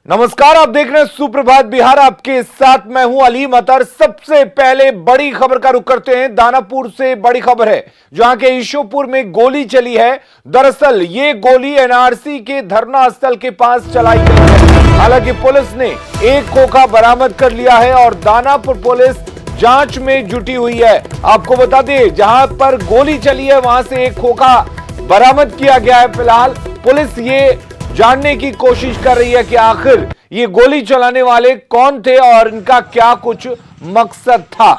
नमस्कार, आप देख रहे हैं सुप्रभात बिहार। आपके साथ मैं हूं अलीम अतर। सबसे पहले बड़ी खबर का रुख करते हैं। दानापुर से बड़ी खबर है, जहां के ईशोपुर में गोली चली है। दरअसल ये गोली एनआरसी के धरना स्थल के पास चलाई गई है। हालांकि पुलिस ने एक खोखा बरामद कर लिया है और दानापुर पुलिस जांच में जुटी हुई है। आपको बता दें, जहां पर गोली चली है वहां से एक खोखा बरामद किया गया है। फिलहाल पुलिस ये जानने की कोशिश कर रही है कि आखिर ये गोली चलाने वाले कौन थे और इनका क्या कुछ मकसद था।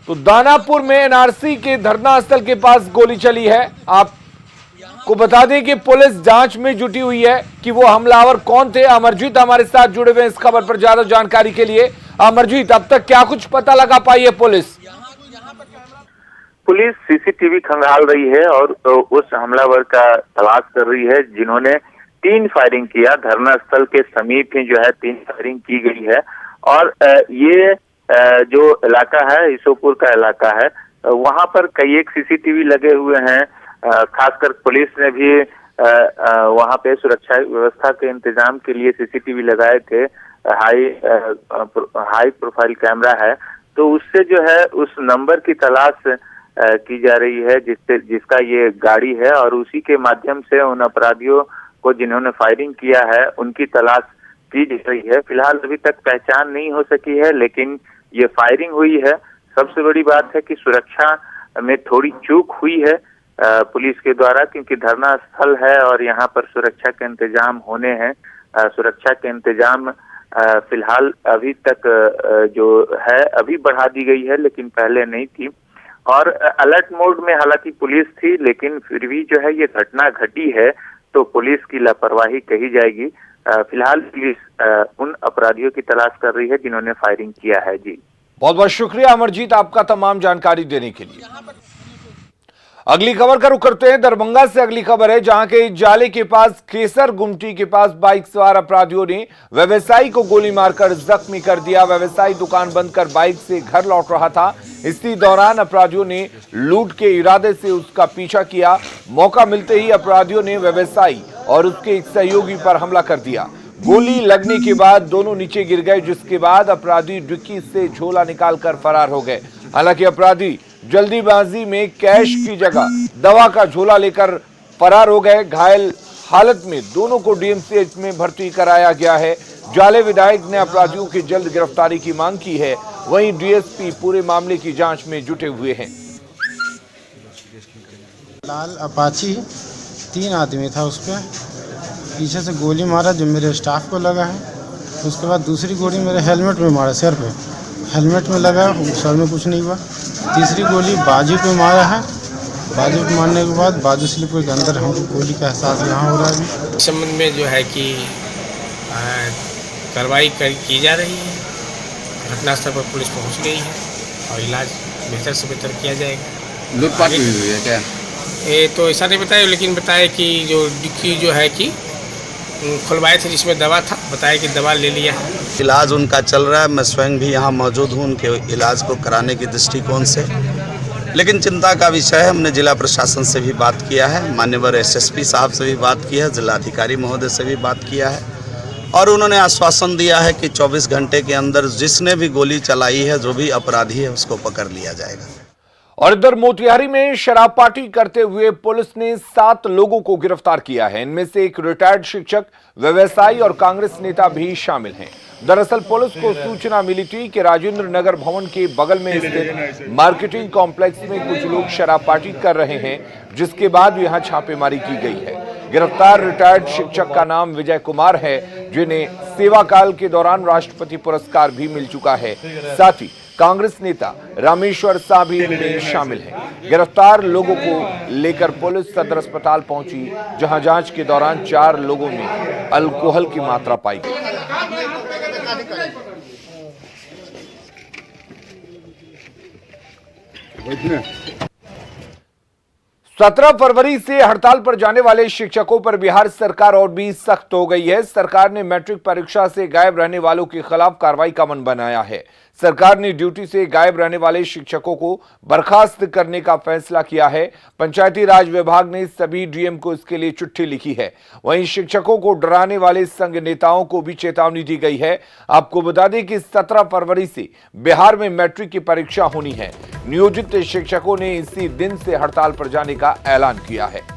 तो दानापुर में एनआरसी के धरना स्थल के पास गोली चली है। आपको बता दें कि पुलिस जांच में जुटी हुई है कि वो हमलावर कौन थे। अमरजीत हमारे साथ जुड़े हुए हैं इस खबर पर ज्यादा जानकारी के लिए। अमरजीत, अब तक क्या कुछ पता लगा पाई है पुलिस? पुलिस सीसीटीवी खंगाल रही है और उस हमलावर का तलाश कर रही है जिन्होंने 3 फायरिंग किया। धरना स्थल के समीप ही जो है 3 फायरिंग की गई है और ये जो इलाका है ईशोपुर का इलाका है, वहां पर कई एक सीसीटीवी लगे हुए हैं। खासकर पुलिस ने भी वहां पे सुरक्षा व्यवस्था के इंतजाम के लिए सीसीटीवी लगाए थे। हाई प्रोफाइल कैमरा है, तो उससे जो है उस नंबर की तलाश की जा रही है जिसका ये गाड़ी है और उसी के माध्यम से उन अपराधियों को जिन्होंने फायरिंग किया है उनकी तलाश की जा रही है। फिलहाल अभी तक पहचान नहीं हो सकी है, लेकिन ये फायरिंग हुई है। सबसे बड़ी बात है कि सुरक्षा में थोड़ी चूक हुई है पुलिस के द्वारा, क्योंकि धरना स्थल है और यहाँ पर सुरक्षा के इंतजाम होने हैं। सुरक्षा के इंतजाम फिलहाल अभी तक जो है अभी बढ़ा दी गई है, लेकिन पहले नहीं थी। और अलर्ट मोड में हालांकि पुलिस थी, लेकिन फिर भी जो है ये घटना घटी है तो पुलिस की लापरवाही कही जाएगी। फिलहाल पुलिस उन अपराधियों की तलाश कर रही है जिन्होंने फायरिंग किया है। जी, बहुत बहुत शुक्रिया अमरजीत, आपका तमाम जानकारी देने के लिए। अगली खबर का रुख करते हैं। दरभंगा से अगली खबर है, जहां के जाले के पास केसर गुमटी के पास बाइक सवार अपराधियों ने व्यवसायी को गोली मारकर जख्मी कर दिया। व्यवसायी दुकान बंद कर बाइक से घर लौट रहा था। इसी दौरान अपराधियों ने लूट के इरादे से उसका पीछा किया। मौका मिलते ही अपराधियों ने व्यवसायी और उसके एक सहयोगी पर हमला कर दिया। गोली लगने के बाद दोनों नीचे गिर गए, जिसके बाद अपराधी डिक्की से झोला निकालकर फरार हो गए। हालांकि अपराधी जल्दीबाजी में कैश की जगह दवा का झोला लेकर फरार हो गए। घायल हालत में दोनों को डीएमसीएच में भर्ती कराया गया है। जाले विधायक ने अपराधियों की जल्द गिरफ्तारी की मांग की है। वहीं डीएसपी पूरे मामले की जांच में जुटे हुए हैं। लाल अपाची 3 आदमी था, उस पर पीछे से गोली मारा जो मेरे स्टाफ को लगा है। उसके बाद दूसरी गोली मेरे हेलमेट में मारा, सिर पे हेलमेट में लगा, सर में कुछ नहीं हुआ। तीसरी गोली बाजू पे मारा है। बाजू पे मारने के बाद बाजू स्लिप के अंदर हमको गोली का एहसास यहाँ हो रहा है। इस संबंध में जो है कि कार्रवाई की जा रही है। घटनास्थल पर पुलिस पहुंच गई है और इलाज बेहतर से बेहतर किया जाएगा। लूटपाट भी हुई है क्या? ये तो ऐसा नहीं बताया, लेकिन बताया कि जो डिक्की जो है कि खुलवाए थे जिसमें दवा था, बताया कि दवा ले लिया है। इलाज उनका चल रहा है। मैं स्वयं भी यहाँ मौजूद हूँ उनके इलाज को कराने की दृष्टिकोण से। लेकिन चिंता का विषय है, हमने जिला प्रशासन से भी बात किया है, मान्यवर एसएसपी साहब से भी बात की है, जिलाधिकारी महोदय से भी बात किया है और उन्होंने आश्वासन दिया है कि 24 घंटे के अंदर जिसने भी गोली चलाई है, जो भी अपराधी है, उसको पकड़ लिया जाएगा। और इधर मोतिहारी में शराब पार्टी करते हुए पुलिस ने 7 लोगों को गिरफ्तार किया है। इनमें से एक रिटायर्ड शिक्षक, व्यवसायी और कांग्रेस नेता भी शामिल हैं। दरअसल पुलिस को सूचना मिली थी कि राजेंद्र नगर भवन के बगल में स्थित मार्केटिंग कॉम्प्लेक्स में कुछ लोग शराब पार्टी कर रहे हैं, जिसके बाद यहां छापेमारी की गई है। गिरफ्तार रिटायर्ड शिक्षक का नाम विजय कुमार है, जिन्हें सेवा काल के दौरान राष्ट्रपति पुरस्कार भी मिल चुका है। साथ ही कांग्रेस नेता रामेश्वर शाह भी इनमें शामिल हैं। गिरफ्तार लोगों को लेकर पुलिस सदर अस्पताल पहुंची, जहां जांच के दौरान 4 लोगों में अल्कोहल की मात्रा पाई गई। 17 फरवरी से हड़ताल पर जाने वाले शिक्षकों पर बिहार सरकार और भी सख्त हो गई है। सरकार ने मैट्रिक परीक्षा से गायब रहने वालों के खिलाफ कार्रवाई का मन बनाया है। सरकार ने ड्यूटी से गायब रहने वाले शिक्षकों को बर्खास्त करने का फैसला किया है। पंचायती राज विभाग ने सभी डीएम को इसके लिए चिट्ठी लिखी है। वहीं शिक्षकों को डराने वाले संघ नेताओं को भी चेतावनी दी गई है। आपको बता दें कि 17 फरवरी से बिहार में मैट्रिक की परीक्षा होनी है। नियोजित शिक्षकों ने इसी दिन से हड़ताल पर जाने का ऐलान किया है।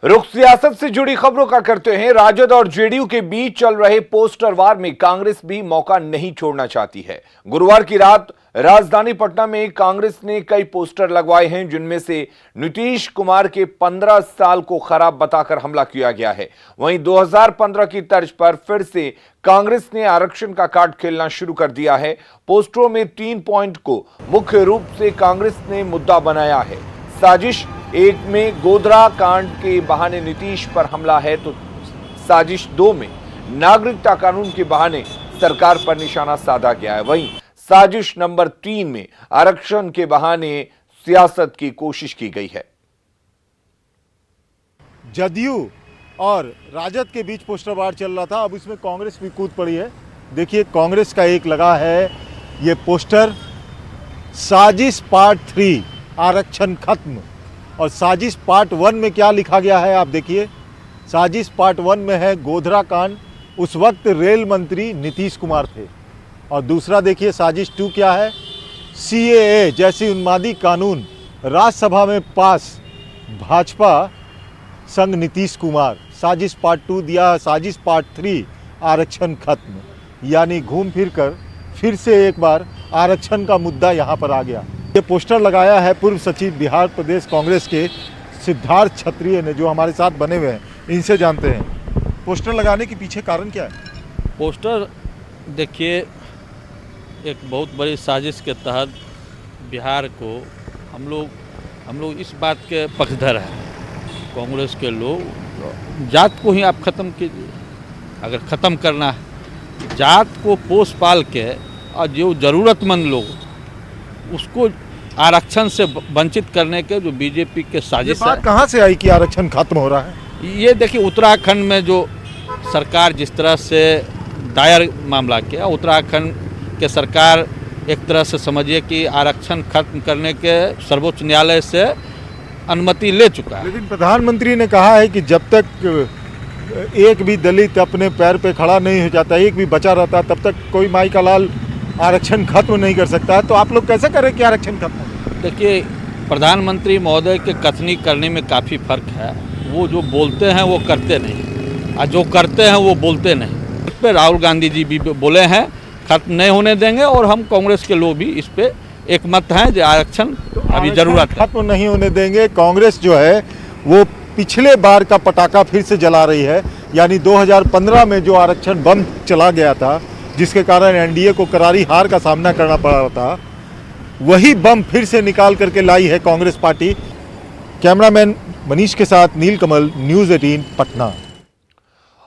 रुख सियासत से जुड़ी खबरों का करते हैं। राजद और जेडीयू के बीच चल रहे पोस्टर वार में कांग्रेस भी मौका नहीं छोड़ना चाहती है। गुरुवार की रात राजधानी पटना में कांग्रेस ने कई पोस्टर लगवाए हैं, जिनमें से नीतीश कुमार के 15 साल को खराब बताकर हमला किया गया है। वहीं 2015 की तर्ज पर फिर से कांग्रेस ने आरक्षण का कार्ड खेलना शुरू कर दिया है। पोस्टरों में 3 पॉइंट को मुख्य रूप से कांग्रेस ने मुद्दा बनाया है। साजिश 1 में गोधरा कांड के बहाने नीतीश पर हमला है, तो साजिश 2 में नागरिकता कानून के बहाने सरकार पर निशाना साधा गया है। वहीं साजिश नंबर 3 में आरक्षण के बहाने सियासत की कोशिश की गई है। जदयू और राजद के बीच पोस्टर वार चल रहा था, अब इसमें कांग्रेस भी कूद पड़ी है। देखिए, कांग्रेस का एक लगा है ये पोस्टर, साजिश पार्ट 3 आरक्षण खत्म। और साजिश पार्ट 1 में क्या लिखा गया है आप देखिए। साजिश पार्ट 1 में है गोधरा कांड, उस वक्त रेल मंत्री नीतीश कुमार थे। और दूसरा देखिए साजिश 2 क्या है, CAA जैसी उन्मादी कानून राज्यसभा में पास, भाजपा संग नीतीश कुमार। साजिश पार्ट 2 दिया, साजिश पार्ट 3 आरक्षण खत्म। यानी घूम फिर कर फिर से एक बार आरक्षण का मुद्दा यहाँ पर आ गया। ये पोस्टर लगाया है पूर्व सचिव बिहार प्रदेश कांग्रेस के सिद्धार्थ क्षत्रिय ने, जो हमारे साथ बने हुए हैं। इनसे जानते हैं पोस्टर लगाने के पीछे कारण क्या है। पोस्टर देखिए, एक बहुत बड़ी साजिश के तहत बिहार को हम लोग इस बात के पक्षधर हैं, कांग्रेस के लोग। जात को ही आप ख़त्म कीजिए, अगर ख़त्म करना है जात को पोस पाल के, और जो ज़रूरतमंद लोग उसको आरक्षण से वंचित करने के जो बीजेपी के साजिश है। कहाँ से आई कि आरक्षण खत्म हो रहा है। ये देखिए, उत्तराखंड में जो सरकार जिस तरह से दायर मामला किया, उत्तराखंड के सरकार एक तरह से समझिए कि आरक्षण खत्म करने के सर्वोच्च न्यायालय से अनुमति ले चुका है। लेकिन प्रधानमंत्री ने कहा है कि जब तक एक भी दलित अपने पैर पे खड़ा नहीं हो जाता, एक भी बचा रहता, तब तक कोई माई का लाल आरक्षण खत्म नहीं कर सकता। तो आप लोग कैसे करें कि आरक्षण खत्म हो। देखिए, प्रधानमंत्री महोदय के कथनी करने में काफ़ी फर्क है। वो जो बोलते हैं वो करते नहीं, और जो करते हैं वो बोलते नहीं। इस पर राहुल गांधी जी भी बोले हैं खत्म नहीं होने देंगे, और हम कांग्रेस के लोग भी इस पे एक मत हैं जो आरक्षण अभी जरूरत है, खत्म नहीं होने देंगे। कांग्रेस जो है वो पिछले बार का पटाखा फिर से जला रही है। यानी 2015 में जो आरक्षण बम चला गया था, जिसके कारण एनडीए को करारी हार का सामना करना पड़ा था, वही बम फिर से निकाल करके लाई है कांग्रेस पार्टी। कैमरामैन मनीष के साथ नीलकमल, न्यूज़ 18 पटना।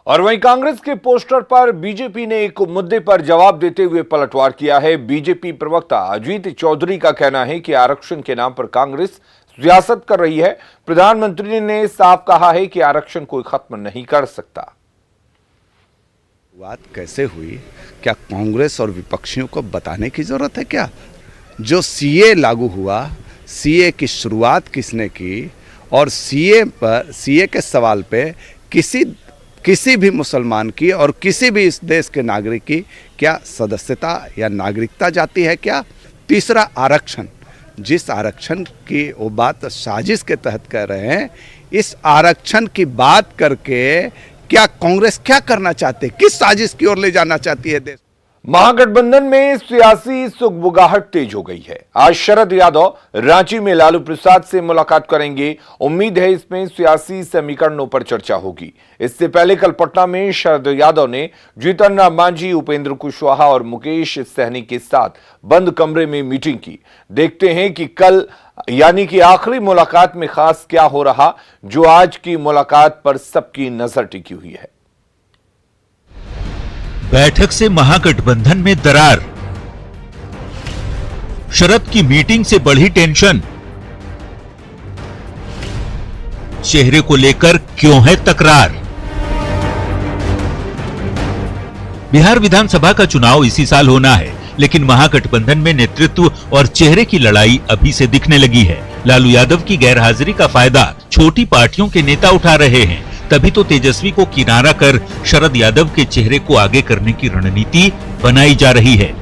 और वहीं कांग्रेस के पोस्टर पर बीजेपी ने एक मुद्दे पर जवाब देते हुए पलटवार किया है। बीजेपी प्रवक्ता अजीत चौधरी का कहना है कि आरक्षण के नाम पर कांग्रेस सियासत कर रही है। प्रधानमंत्री ने साफ कहा है कि आरक्षण कोई खत्म नहीं कर सकता। बात कैसे हुई, क्या कांग्रेस और विपक्षियों को बताने की जरूरत है क्या? जो सीए लागू हुआ, सीए की शुरुआत किसने की, और सीए के सवाल पे किसी भी मुसलमान की और किसी भी इस देश के नागरिक की क्या सदस्यता या नागरिकता जाती है क्या? तीसरा, आरक्षण, जिस आरक्षण की वो बात साजिश के तहत कह रहे हैं, इस आरक्षण की बात करके क्या कांग्रेस क्या करना चाहती है, किस साजिश की ओर ले जाना चाहती है देश? महागठबंधन में सियासी सुगबुगाहट तेज हो गई है। आज शरद यादव रांची में लालू प्रसाद से मुलाकात करेंगे। उम्मीद है इसमें सियासी समीकरणों पर चर्चा होगी। इससे पहले कल पटना में शरद यादव ने जीतन राम मांझी, उपेंद्र कुशवाहा और मुकेश सहनी के साथ बंद कमरे में मीटिंग की। देखते हैं कि कल यानी कि आखिरी मुलाकात में खास क्या हो रहा, जो आज की मुलाकात पर सबकी नजर टिकी हुई है। बैठक से महागठबंधन में दरार, शरद की मीटिंग से बढ़ी टेंशन, चेहरे को लेकर क्यों है तकरार। बिहार विधानसभा का चुनाव इसी साल होना है, लेकिन महागठबंधन में नेतृत्व और चेहरे की लड़ाई अभी से दिखने लगी है। लालू यादव की गैरहाजिरी का फायदा छोटी पार्टियों के नेता उठा रहे हैं, तभी तो तेजस्वी को किनारा कर शरद यादव के चेहरे को आगे करने की रणनीति बनाई जा रही है।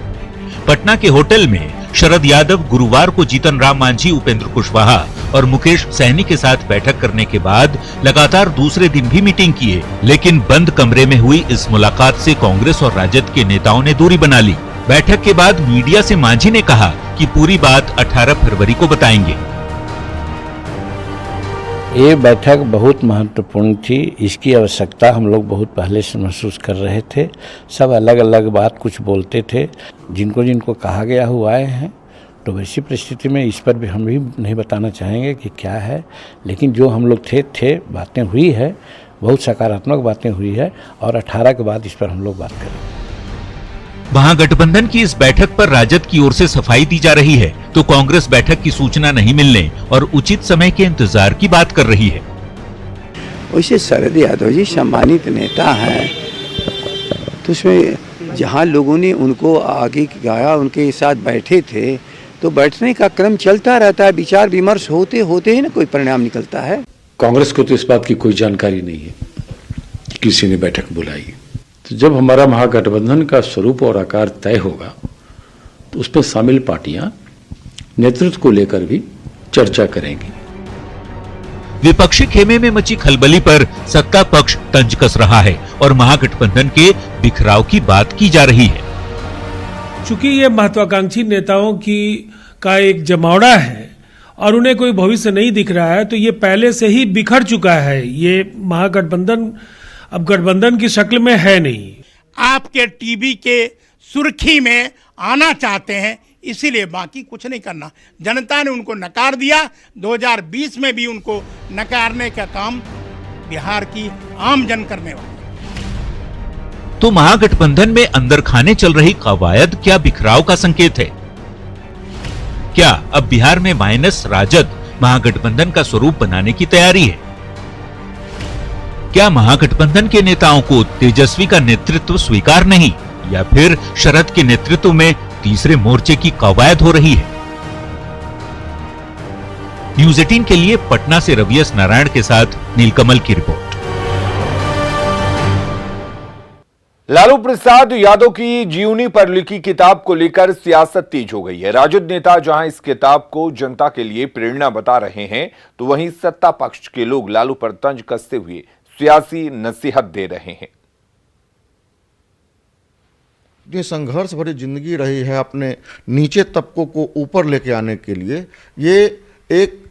पटना के होटल में शरद यादव गुरुवार को जीतन राम मांझी, उपेंद्र कुशवाहा और मुकेश सहनी के साथ बैठक करने के बाद लगातार दूसरे दिन भी मीटिंग किए, लेकिन बंद कमरे में हुई इस मुलाकात से कांग्रेस और राजद के नेताओं ने दूरी बना ली। बैठक के बाद मीडिया से मांझी ने कहा कि पूरी बात 18 फरवरी को बताएंगे। ये बैठक बहुत महत्वपूर्ण थी, इसकी आवश्यकता हम लोग बहुत पहले से महसूस कर रहे थे। सब अलग अलग बात कुछ बोलते थे, जिनको जिनको कहा गया हुआ आए हैं, तो वैसी परिस्थिति में इस पर भी हम भी नहीं बताना चाहेंगे कि क्या है, लेकिन जो हम लोग थे बातें हुई है, बहुत सकारात्मक बातें हुई है और 18 के बाद इस पर हम लोग बात करेंगे। महागठबंधन की इस बैठक पर राजद की ओर से सफाई दी जा रही है, तो कांग्रेस बैठक की सूचना नहीं मिलने और उचित समय के इंतजार की बात कर रही है। वैसे शरद यादव जी सम्मानित नेता हैं, तो उसमें जहां लोगों ने उनको आगे गाया, उनके साथ बैठे थे, तो बैठने का क्रम चलता रहता है, विचार विमर्श होते होते ही ना कोई परिणाम निकलता है। कांग्रेस को तो इस बात की कोई जानकारी नहीं है कि किसी ने बैठक बुलाई। तो जब हमारा महागठबंधन का स्वरूप और आकार तय होगा, तो उसमें शामिल पार्टियां नेतृत्व को लेकर भी चर्चा करेंगी। विपक्षी खेमे में मची खलबली पर सत्ता पक्ष तंज कस रहा है और महागठबंधन के बिखराव की बात की जा रही है। चूंकि ये महत्वाकांक्षी नेताओं का एक जमावड़ा है और उन्हें कोई भविष्य नहीं दिख रहा है, तो ये पहले से ही बिखर चुका है। ये महागठबंधन अब गठबंधन की शक्ल में है नहीं। आपके टीवी के सुर्खी में आना चाहते हैं, इसीलिए, बाकी कुछ नहीं करना। जनता ने उनको नकार दिया, 2020 में भी उनको नकारने का काम बिहार की आम जन करने वाली। तो महागठबंधन में अंदर खाने चल रही कवायद क्या बिखराव का संकेत है? क्या अब बिहार में माइनस राजद महागठबंधन का स्वरूप बनाने की तैयारी है? क्या महागठबंधन के नेताओं को तेजस्वी का नेतृत्व स्वीकार नहीं, या फिर शरद के नेतृत्व में तीसरे मोर्चे की कवायद हो रही है? न्यूज़ 18 के लिए पटना से रवियस नारायण के साथ नीलकमल की रिपोर्ट। लालू प्रसाद यादव की जीवनी पर लिखी किताब को लेकर सियासत तेज हो गई है। राजद नेता जहां इस किताब को जनता के लिए प्रेरणा बता रहे हैं, तो वहीं सत्ता पक्ष के लोग लालू पर तंज कसते हुए सियासी नसीहत दे रहे हैं। ये संघर्ष भरी जिंदगी रही है अपने नीचे तबकों को ऊपर लेके आने के लिए। ये एक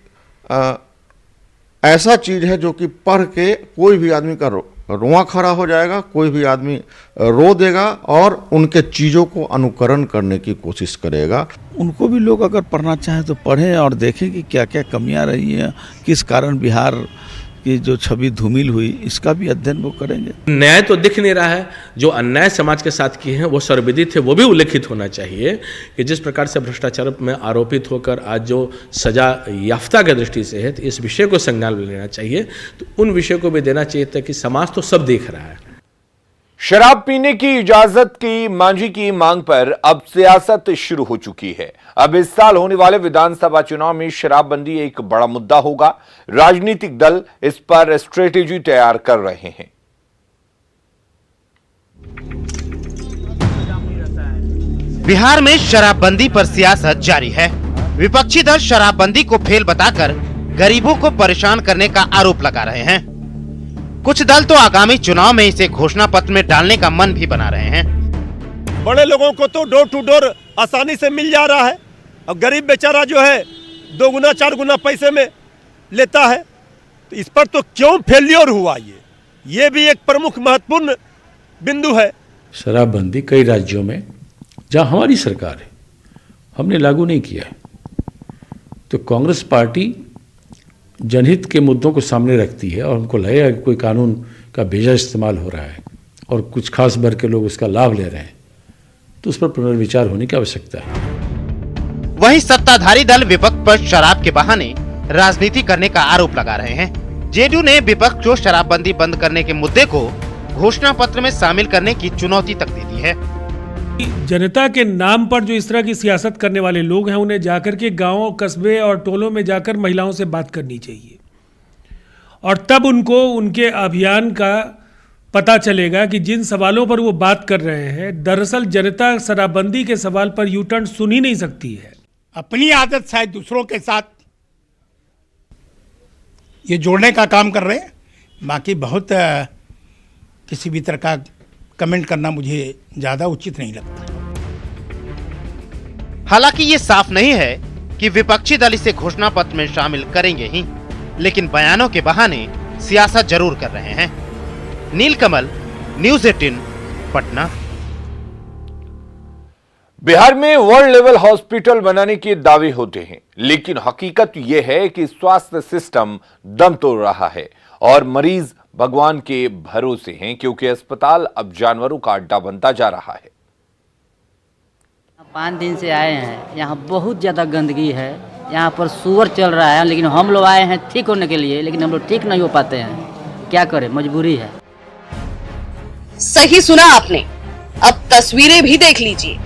ऐसा चीज है जो कि पढ़ के कोई भी आदमी का रोआ खड़ा हो जाएगा, कोई भी आदमी रो देगा और उनके चीज़ों को अनुकरण करने की कोशिश करेगा। उनको भी लोग अगर पढ़ना चाहें तो पढ़ें और देखें कि क्या क्या कमियां रही हैं, किस कारण बिहार की जो छवि धूमिल हुई, इसका भी अध्ययन वो करेंगे। न्याय तो दिख नहीं रहा है, जो अन्याय समाज के साथ किए हैं वो सर्वविदित है, वो भी उल्लेखित होना चाहिए कि जिस प्रकार से भ्रष्टाचार में आरोपित होकर आज जो सजा याफ्ता की दृष्टि से है, तो इस विषय को संज्ञान में लेना चाहिए, तो उन विषयों को भी देना चाहिए ताकि समाज तो सब देख रहा है। शराब पीने की इजाजत की मांझी की मांग पर अब सियासत शुरू हो चुकी है। अब इस साल होने वाले विधानसभा चुनाव में शराबबंदी एक बड़ा मुद्दा होगा। राजनीतिक दल इस पर स्ट्रेटेजी तैयार कर रहे हैं। बिहार में शराबबंदी पर सियासत जारी है। विपक्षी दल शराबबंदी को फेल बताकर गरीबों को परेशान करने का आरोप लगा रहे हैं। कुछ दल तो आगामी चुनाव में इसे घोषणा पत्र में डालने का मन भी बना रहे हैं। बड़े लोगों को तो डोर टू डोर आसानी से मिल जा रहा है, और गरीब बेचारा जो है 2 गुना 4 गुना पैसे में लेता है। तो इस पर तो क्यों फेल्योर हुआ, ये भी एक प्रमुख महत्वपूर्ण बिंदु है। शराबबंदी कई राज्यों में जहां हमारी सरकार है हमने लागू नहीं किया है, तो कांग्रेस पार्टी जनहित के मुद्दों को सामने रखती है और उनको लगेगा कि कोई कानून का बेजा इस्तेमाल हो रहा है, और कुछ खास वर्ग के लोग उसका लाभ ले रहे हैं, तो उस पर पुनर्विचार होने की आवश्यकता है। वहीं सत्ताधारी दल विपक्ष पर शराब के बहाने राजनीति करने का आरोप लगा रहे हैं। जेडीयू ने विपक्ष को शराबबंदी बंद करने के मुद्दे को घोषणा पत्र में शामिल करने की चुनौती तक दे दी है। जनता के नाम पर जो इस तरह की सियासत करने वाले लोग हैं, उन्हें जाकर के गांवों, कस्बे और टोलों में जाकर महिलाओं से बात करनी चाहिए, और तब उनको उनके अभियान का पता चलेगा कि जिन सवालों पर वो बात कर रहे हैं, दरअसल जनता शराबबंदी के सवाल पर यू टर्न सुन ही नहीं सकती है। अपनी आदत शायद दूसरों के साथ ये जोड़ने का काम कर रहे हैं। बाकी बहुत किसी भी तरह का कमेंट करना मुझे ज्यादा उचित नहीं लगता। हालांकि ये साफ नहीं है कि विपक्षी दल इसे घोषणा पत्र में शामिल करेंगे ही, लेकिन बयानों के बहाने सियासत जरूर कर रहे हैं। नीलकमल, न्यूज़ 18, पटना। बिहार में वर्ल्ड लेवल हॉस्पिटल बनाने के दावे होते हैं, लेकिन हकीकत यह है कि स्वास्थ्य सिस्टम दम तोड़ रहा है और मरीज भगवान के भरोसे हैं, क्योंकि अस्पताल अब जानवरों का अड्डा बनता जा रहा है। 5 दिन से आए हैं, यहाँ बहुत ज़्यादा गंदगी है, यहाँ पर सुअर चल रहा है, लेकिन हम लोग आए हैं ठीक होने के लिए, लेकिन हम लोग ठीक नहीं हो पाते हैं। क्या करें, मजबूरी है। सही सुना आपने, अब तस्वीरें भी देख लीजिए।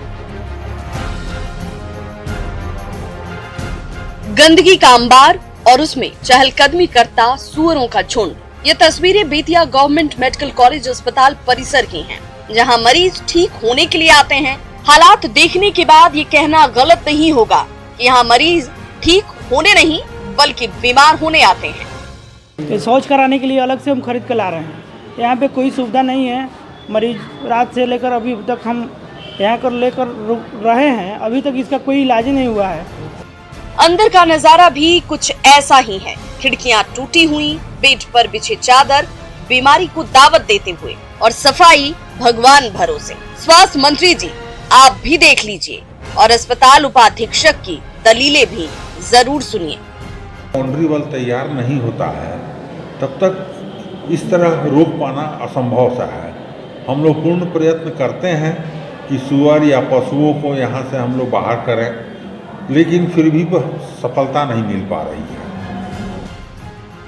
गंदगी का अंबार और उसमें चहलकदमी करता सुअरों का झुंड। ये तस्वीरें बेतिया गवर्नमेंट मेडिकल कॉलेज अस्पताल परिसर की हैं, जहां मरीज ठीक होने के लिए आते हैं। हालात देखने के बाद ये कहना गलत नहीं होगा कि यहाँ मरीज ठीक होने नहीं बल्कि बीमार होने आते हैं। शौच कराने के लिए अलग से हम खरीद कर ला रहे हैं। यहाँ पे कोई सुविधा नहीं है। मरीज रात से लेकर अभी तक हम यहाँ कर लेकर रहे हैं, अभी तक इसका कोई इलाज नहीं हुआ है। अंदर का नजारा भी कुछ ऐसा ही है। खिड़कियां टूटी हुई, बेड पर बिछे चादर बीमारी को दावत देते हुए, और सफाई भगवान भरोसे। स्वास्थ्य मंत्री जी आप भी देख लीजिए और अस्पताल उपाधीक्षक की दलीलें भी जरूर सुनिए। बाउंड्री वॉल तैयार नहीं होता है तब तक इस तरह रोक पाना असंभव सा है। हम लोग पूर्ण प्रयत्न करते हैं कि सुअर या पशुओं को यहाँ से हम लोग बाहर करें, लेकिन फिर भी सफलता नहीं मिल पा रही है।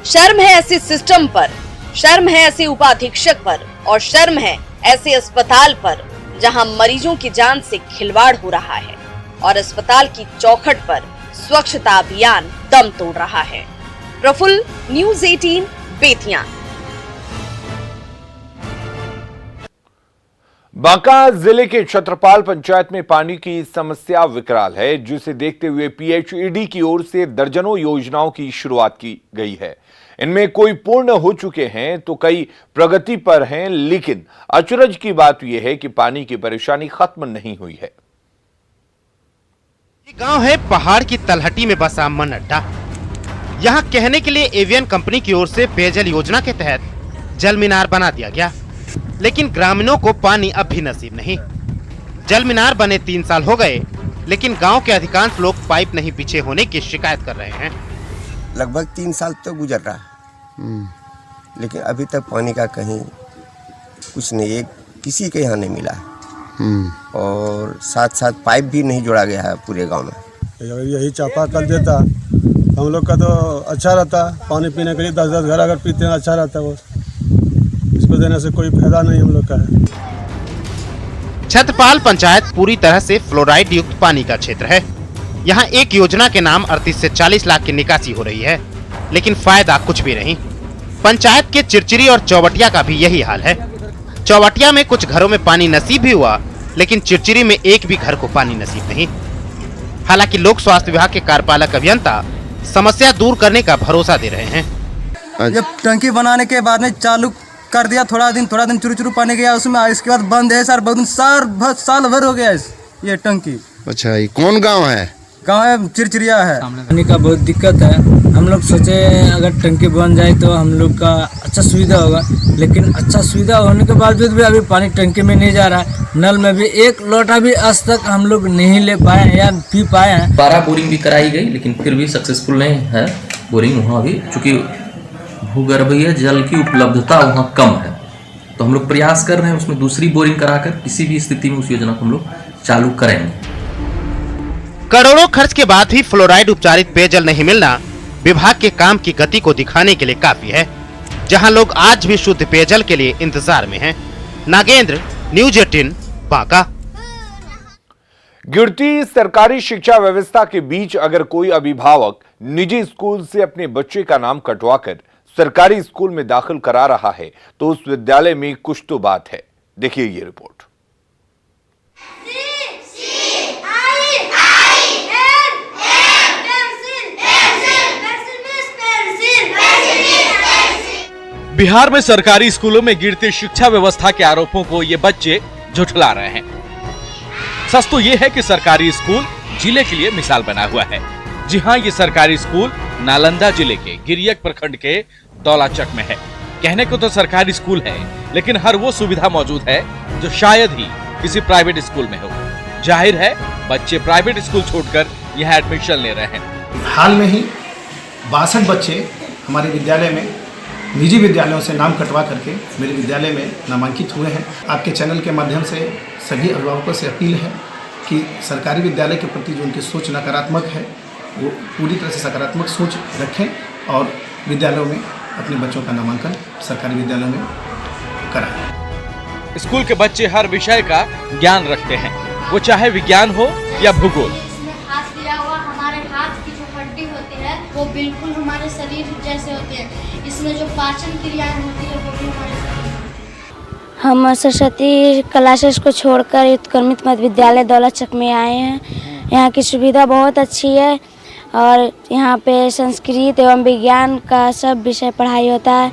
शर्म है ऐसे सिस्टम पर, शर्म है ऐसे उपाधीक्षक पर, और शर्म है ऐसे अस्पताल पर जहां मरीजों की जान से खिलवाड़ हो रहा है और अस्पताल की चौखट पर स्वच्छता अभियान दम तोड़ रहा है। प्रफुल्ल, न्यूज़ 18, बेतिया। बांका जिले के छत्रपाल पंचायत में पानी की समस्या विकराल है, जिसे देखते हुए पीएचईडी की ओर से दर्जनों योजनाओं की शुरुआत की गई है। इनमें कोई पूर्ण हो चुके हैं तो कई प्रगति पर हैं, लेकिन अचरज की बात यह है कि पानी की परेशानी खत्म नहीं हुई है। ये गांव है पहाड़ की तलहटी में बसा मन अड्डा। यहाँ कहने के लिए एवियन कंपनी की ओर से पेयजल योजना के तहत जल मीनार बना दिया गया, लेकिन ग्रामीणों को पानी अब भी नसीब नहीं। जल मीनार बने 3 साल हो गए, लेकिन गांव के अधिकांश लोग पाइप नहीं बिछे होने की शिकायत कर रहे हैं। लगभग 3 साल तो गुजर रहा है, लेकिन अभी तक पानी का कहीं कुछ नहीं, एक किसी के यहाँ नहीं मिला है। और साथ साथ पाइप भी नहीं जोड़ा गया है पूरे गांव में। अगर यही चापाकल देता हम लोग का तो अच्छा रहता। पानी पीने के लिए 10-10 घर अगर पीते हैं अच्छा रहता। वो इसको देने से कोई फायदा नहीं हम लोग का है। छत्रपाल पंचायत पूरी तरह से फ्लोराइड युक्त पानी का क्षेत्र है। यहाँ एक योजना के नाम 38 से 40 लाख की निकासी हो रही है, लेकिन फायदा कुछ भी नहीं। पंचायत के चिरचिरी और चौवटिया का भी यही हाल है। चौवटिया में कुछ घरों में पानी नसीब भी हुआ, लेकिन चिरचिरी में एक भी घर को पानी नसीब नहीं। हालांकि लोक स्वास्थ्य विभाग के कार्यपालक अभियंता समस्या दूर करने का भरोसा दे रहे हैं। जब टंकी बनाने के बाद में चालू कर दिया, थोड़ा दिन चुरू पानी गया उसमें, इसके बाद बंद है सर। बहुत साल भर हो गया ये टंकी। अच्छा, ये कौन गांव है? गाँव है चिरचिरिया है। पानी का बहुत दिक्कत है। हम लोग सोचे अगर टंकी बन जाए तो हम लोग का अच्छा सुविधा होगा, लेकिन अच्छा सुविधा होने के बावजूद भी अभी पानी टंकी में नहीं जा रहा है। नल में भी एक लोटा भी आज तक हम लोग नहीं ले पाए हैं या पी पाए हैं। 12 बोरिंग भी कराई गई, लेकिन फिर भी सक्सेसफुल नहीं है बोरिंग वहाँ भी, चूँकि भूगर्भीय जल की उपलब्धता वहाँ कम है। तो हम लोग प्रयास कर रहे हैं उसमें दूसरी बोरिंग कराकर किसी भी स्थिति में उस योजना को हम लोग चालू करेंगे। करोड़ों खर्च के बाद भी फ्लोराइड उपचारित पेयजल नहीं मिलना विभाग के काम की गति को दिखाने के लिए काफी है, जहां लोग आज भी शुद्ध पेयजल के लिए इंतजार में हैं। नागेंद्र, न्यूज 18, बांका। गिरती सरकारी शिक्षा व्यवस्था के बीच अगर कोई अभिभावक निजी स्कूल से अपने बच्चे का नाम कटवाकर सरकारी स्कूल में दाखिल करा रहा है तो उस विद्यालय में कुछ तो बात है। देखिए ये रिपोर्ट। बिहार में सरकारी स्कूलों में गिरती शिक्षा व्यवस्था के आरोपों को ये बच्चे झुठला रहे हैं। सच तो ये है कि सरकारी स्कूल जिले के लिए मिसाल बना हुआ है। जी हाँ, ये सरकारी स्कूल नालंदा जिले के गिरियक प्रखंड के दौलाचक में है। कहने को तो सरकारी स्कूल है, लेकिन हर वो सुविधा मौजूद है जो शायद ही किसी प्राइवेट स्कूल में हो। जाहिर है बच्चे प्राइवेट स्कूल छोड़कर यहाँ एडमिशन ले रहे हैं। हाल में ही 62 बच्चे हमारे विद्यालय में निजी विद्यालयों से नाम कटवा करके मेरे विद्यालय में नामांकित हुए हैं। आपके चैनल के माध्यम से सभी अभिभावकों से अपील है कि सरकारी विद्यालय के प्रति जो उनकी सोच नकारात्मक है वो पूरी तरह से सकारात्मक सोच रखें और विद्यालयों में अपने बच्चों का नामांकन सरकारी विद्यालयों में कराएं। स्कूल के बच्चे हर विषय का ज्ञान रखते हैं, वो चाहे विज्ञान हो या भूगोल। हाथ दिया हुआ, हमारे हाथ की जो हड्डी होती है वो बिल्कुल हमारे शरीर जैसे होती है। इसमें जो पाचन क्रियाएं होती है वो भी हमारे शरीर। हम सरस्वती क्लासेस को छोड़कर उत्क्रमित मध्य विद्यालय दौलाचक में आए हैं। यहाँ की सुविधा बहुत अच्छी है और यहाँ पे संस्कृत एवं विज्ञान का सब विषय पढ़ाई होता है।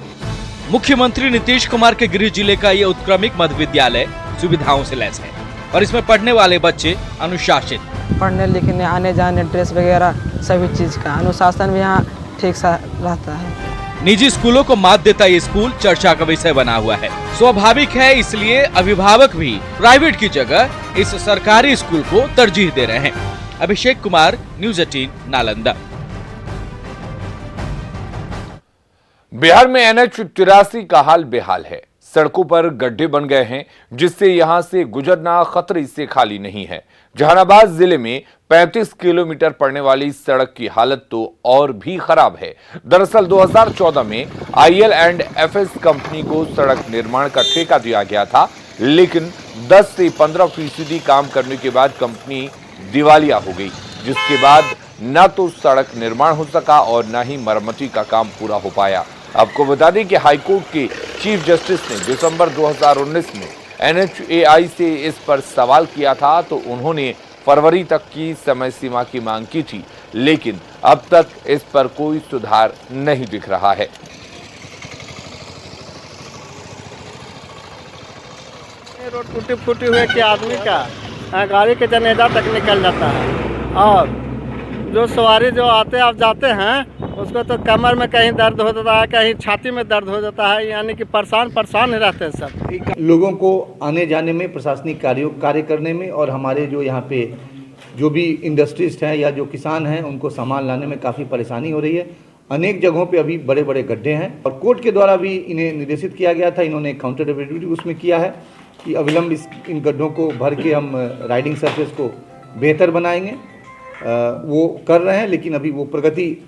मुख्यमंत्री नीतीश कुमार के गृह जिले का ये उत्क्रमित मध्य विद्यालय सुविधाओं से लैस है और इसमें पढ़ने वाले बच्चे अनुशासित, पढ़ने लिखने आने जाने ड्रेस वगैरह सभी चीज का अनुशासन भी यहाँ ठीक सा रहता है। निजी स्कूलों को मात देता ये स्कूल चर्चा का विषय बना हुआ है। स्वाभाविक है, इसलिए अभिभावक भी प्राइवेट की जगह इस सरकारी स्कूल को तरजीह दे रहे हैं। अभिषेक कुमार, न्यूज 18, नालंदा। बिहार में NH-83 का हाल बेहाल है। सड़कों पर गड्ढे बन गए हैं जिससे यहां से गुजरना खतरे से खाली नहीं है। जहानाबाद जिले में 35 किलोमीटर पड़ने वाली सड़क की हालत तो और भी खराब है। दरअसल 2014 में IL&FS कंपनी को सड़क निर्माण का ठेका दिया गया था, लेकिन 10 से 15% काम करने के बाद कंपनी दिवालिया हो गई, जिसके बाद न तो सड़क निर्माण हो सका और न ही मरम्मती का काम पूरा हो पाया। आपको बता दें कि हाईकोर्ट के चीफ जस्टिस ने दिसंबर 2019 में NHAI से इस पर सवाल किया था, तो उन्होंने फरवरी तक की समय सीमा की मांग की थी, लेकिन अब तक इस पर कोई सुधार नहीं दिख रहा है। रोड टूटी फूटी हुए कि आदमी का गाड़ी के जनेजा तक निकल जाता है और जो सवारी जो आते आप जाते हैं उसको तो कमर में कहीं दर्द हो जाता है, कहीं छाती में दर्द हो जाता है, यानी कि परेशान ही रहते हैं सब। लोगों को आने जाने में, प्रशासनिक कार्य करने में और हमारे जो यहाँ पे जो भी इंडस्ट्रिस्ट हैं या जो किसान हैं उनको सामान लाने में काफ़ी परेशानी हो रही है। अनेक जगहों पे अभी बड़े बड़े गड्ढे हैं और कोर्ट के द्वारा भी इन्हें निर्देशित किया गया था। इन्होंने काउंटर एफिडेविट उसमें किया है कि अविलंब इन गड्ढों को भर के हम राइडिंग सरफेस को बेहतर बनाएंगे। वो कर रहे हैं, लेकिन अभी वो प्रगति